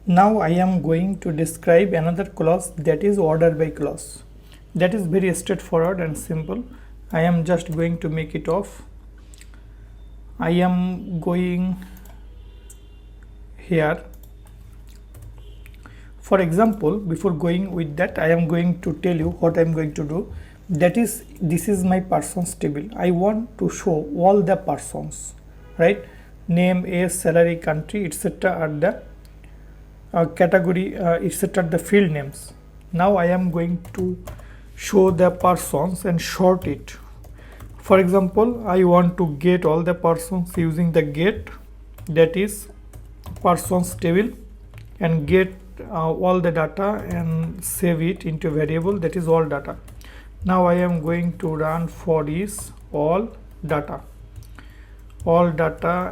Now I am going to describe another clause, that is order by clause. That is very straightforward and simple. I am just going to make it off. I am going here. For example, before going with that, I am going to tell you what I am going to do. That is, this is my persons table. I want to show all the persons, right? Name, age, salary, country, etc. are the category, etc. the field names. Now I am going to show the persons and sort it. For example, I want to get all the persons using the get, that is persons table, and get all the data and save it into a variable, that is all data. Now I am going to run for is all data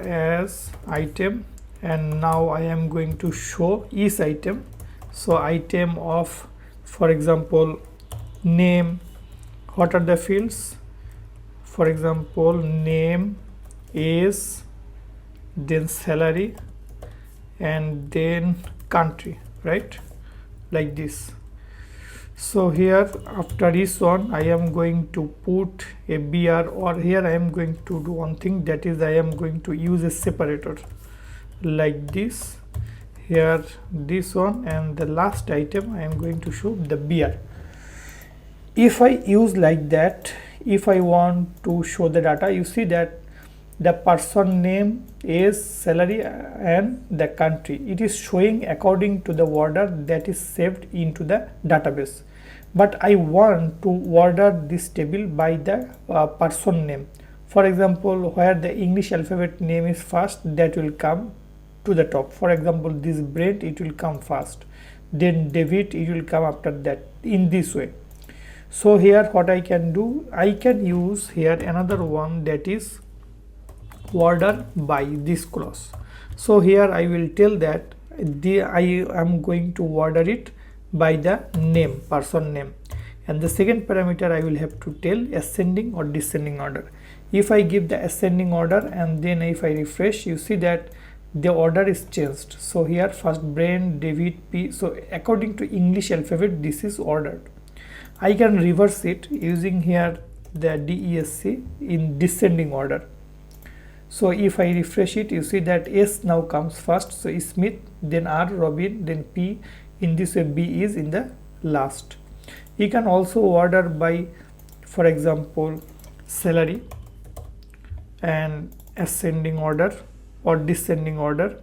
as item, and now I am going to show each item. So item of, for example, name, what are the fields? For example, name, age, then salary, and then country, right? Like this. So here after each one I am going to put a br, or here I am going to do one thing, that is I am going to use a separator like this. Here this one, and the last item I am going to show the br. If I use like that, if I want to show the data, you see that the person name, age, salary, and the country, it is showing according to the order that is saved into the database. But I want to order this table by the person name. For example, where the English alphabet name is first, that will come to the top. For example, this Brent, it will come first, then David, it will come after that, in this way. So here what I can do, I can use here another one, that is order by this clause. So here I will tell that I am going to order it by the name, person name, and the second parameter I will have to tell ascending or descending order. If I give the ascending order and then if I refresh, you see that the order is changed. So here first Brent, David, P. So according to English alphabet, this is ordered. I can reverse it using here the DESC in descending order. So if I refresh it, you see that S now comes first, so Smith, then R, Robin, then P. In this way B is in the last. You can also order by, for example, salary, and ascending order or descending order.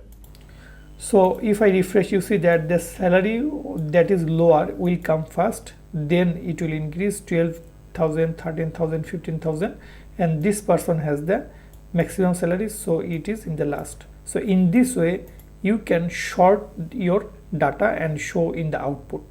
So if I refresh, you see that the salary that is lower will come first, then it will increase 12,000, 13,000, 15,000, and this person has the maximum salary, so it is in the last. So in this way you can sort your data and show in the output.